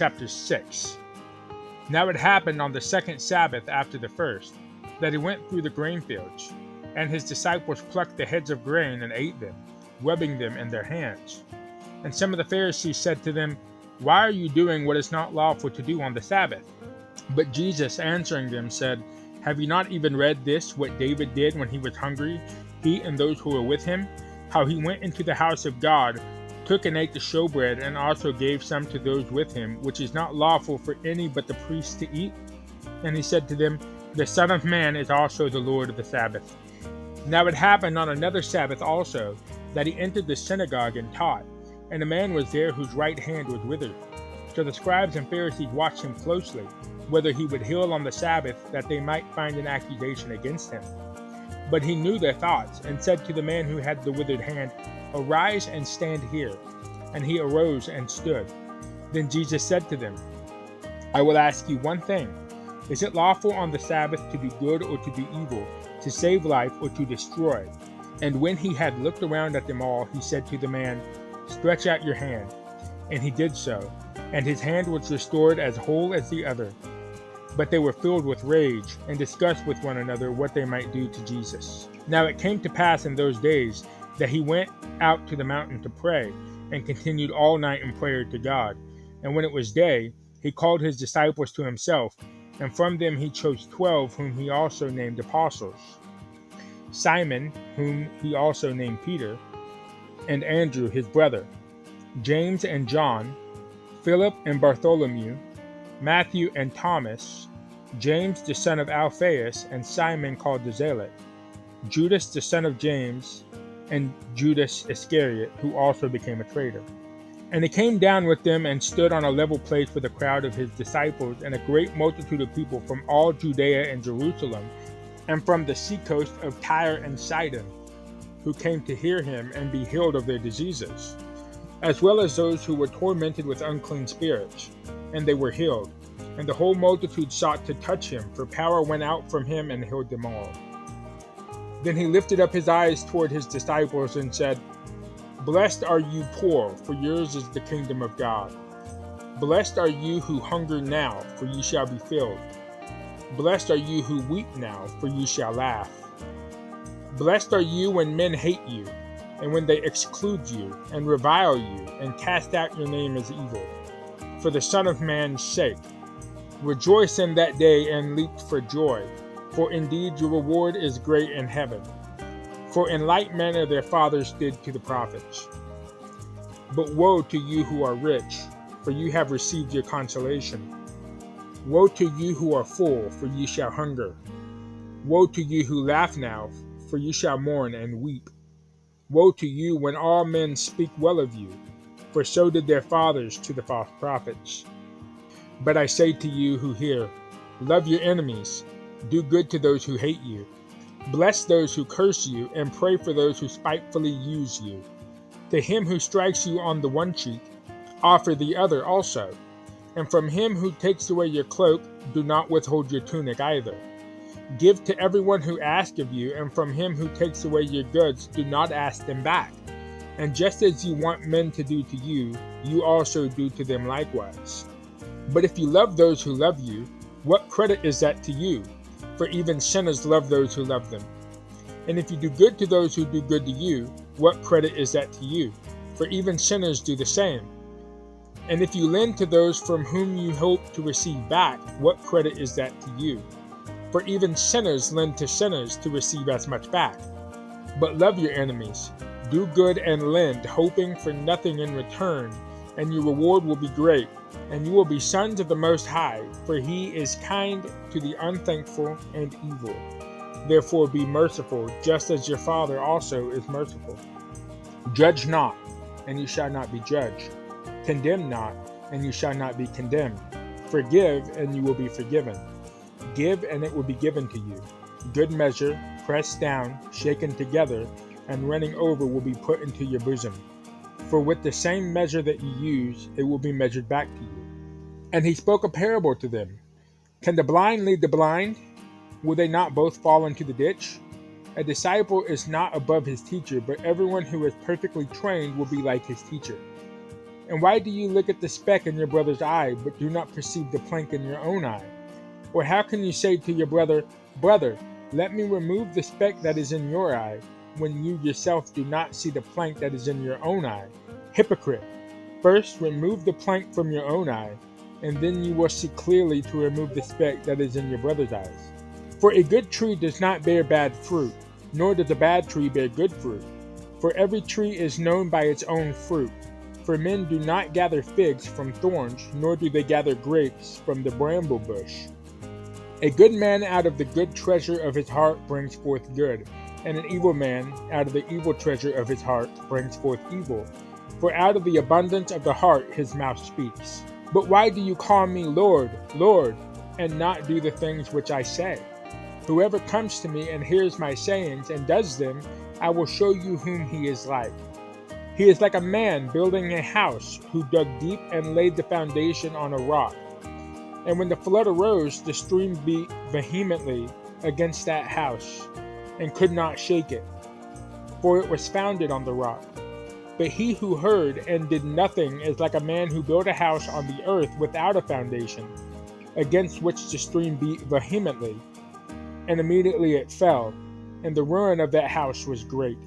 chapter 6. Now it happened on the second Sabbath after the first, that he went through the grain fields, and his disciples plucked the heads of grain and ate them, rubbing them in their hands. And some of the Pharisees said to them, "Why are you doing what is not lawful to do on the Sabbath?" But Jesus answering them said, "Have you not even read this, what David did when he was hungry, he and those who were with him? How he went into the house of God, took and ate the showbread, and also gave some to those with him, which is not lawful for any but the priests to eat? And he said to them, The Son of Man is also the Lord of the Sabbath." Now it happened on another Sabbath also, that he entered the synagogue and taught, and a man was there whose right hand was withered. So the scribes and Pharisees watched him closely, whether he would heal on the Sabbath, that they might find an accusation against him. But he knew their thoughts, and said to the man who had the withered hand, "Arise and stand here." And he arose and stood. Then Jesus said to them, "I will ask you one thing. Is it lawful on the Sabbath to do good or to do evil, to save life or to destroy?" And when he had looked around at them all, he said to the man, "Stretch out your hand." And he did so, and his hand was restored as whole as the other. But they were filled with rage, and discussed with one another what they might do to Jesus. Now it came to pass in those days that he went out to the mountain to pray, and continued all night in prayer to God. And when it was day, he called his disciples to himself, and from them he chose 12, whom he also named apostles: Simon, whom he also named Peter, and Andrew his brother, James and John, Philip and Bartholomew, Matthew and Thomas, James the son of Alphaeus, and Simon called the Zealot, Judas the son of James, and Judas Iscariot, who also became a traitor. And he came down with them and stood on a level place with a crowd of his disciples and a great multitude of people from all Judea and Jerusalem, and from the seacoast of Tyre and Sidon, who came to hear him and be healed of their diseases, as well as those who were tormented with unclean spirits, and they were healed. And the whole multitude sought to touch him, for power went out from him and healed them all. Then he lifted up his eyes toward his disciples and said, "Blessed are you poor, for yours is the kingdom of God. Blessed are you who hunger now, for ye shall be filled. Blessed are you who weep now, for ye shall laugh. Blessed are you when men hate you, and when they exclude you, and revile you, and cast out your name as evil, for the Son of Man's sake. Rejoice in that day and leap for joy, for indeed your reward is great in heaven. For in like manner their fathers did to the prophets. But woe to you who are rich, for you have received your consolation. Woe to you who are full, for ye shall hunger. Woe to you who laugh now, for ye shall mourn and weep. Woe to you when all men speak well of you, for so did their fathers to the false prophets. But I say to you who hear, love your enemies, do good to those who hate you, bless those who curse you, and pray for those who spitefully use you. To him who strikes you on the one cheek, offer the other also. And from him who takes away your cloak, do not withhold your tunic either. Give to everyone who asks of you, and from him who takes away your goods, do not ask them back. And just as you want men to do to you, you also do to them likewise. But if you love those who love you, what credit is that to you? For even sinners love those who love them. And if you do good to those who do good to you, what credit is that to you? For even sinners do the same. And if you lend to those from whom you hope to receive back, what credit is that to you? For even sinners lend to sinners to receive as much back. But love your enemies, do good and lend, hoping for nothing in return, and your reward will be great, and you will be sons of the Most High, for he is kind to the unthankful and evil. Therefore be merciful, just as your Father also is merciful. Judge not, and you shall not be judged. Condemn not, and you shall not be condemned. Forgive, and you will be forgiven. Give, and it will be given to you. Good measure, pressed down, shaken together, and running over will be put into your bosom. For with the same measure that you use, it will be measured back to you. And he spoke a parable to them. Can the blind lead the blind? Will they not both fall into the ditch? A disciple is not above his teacher, but everyone who is perfectly trained will be like his teacher. And why do you look at the speck in your brother's eye, but do not perceive the plank in your own eye? Or how can you say to your brother, Brother, let me remove the speck that is in your eye, when you yourself do not see the plank that is in your own eye? Hypocrite! First remove the plank from your own eye, and then you will see clearly to remove the speck that is in your brother's eyes. For a good tree does not bear bad fruit, nor does a bad tree bear good fruit. For every tree is known by its own fruit. For men do not gather figs from thorns, nor do they gather grapes from the bramble bush. A good man out of the good treasure of his heart brings forth good, and an evil man out of the evil treasure of his heart brings forth evil. For out of the abundance of the heart his mouth speaks. But why do you call me Lord, Lord, and not do the things which I say? Whoever comes to me and hears my sayings and does them, I will show you whom he is like. He is like a man building a house who dug deep and laid the foundation on a rock. And when the flood arose, the stream beat vehemently against that house, and could not shake it, for it was founded on the rock. But he who heard and did nothing is like a man who built a house on the earth without a foundation, against which the stream beat vehemently, and immediately it fell, and the ruin of that house was great.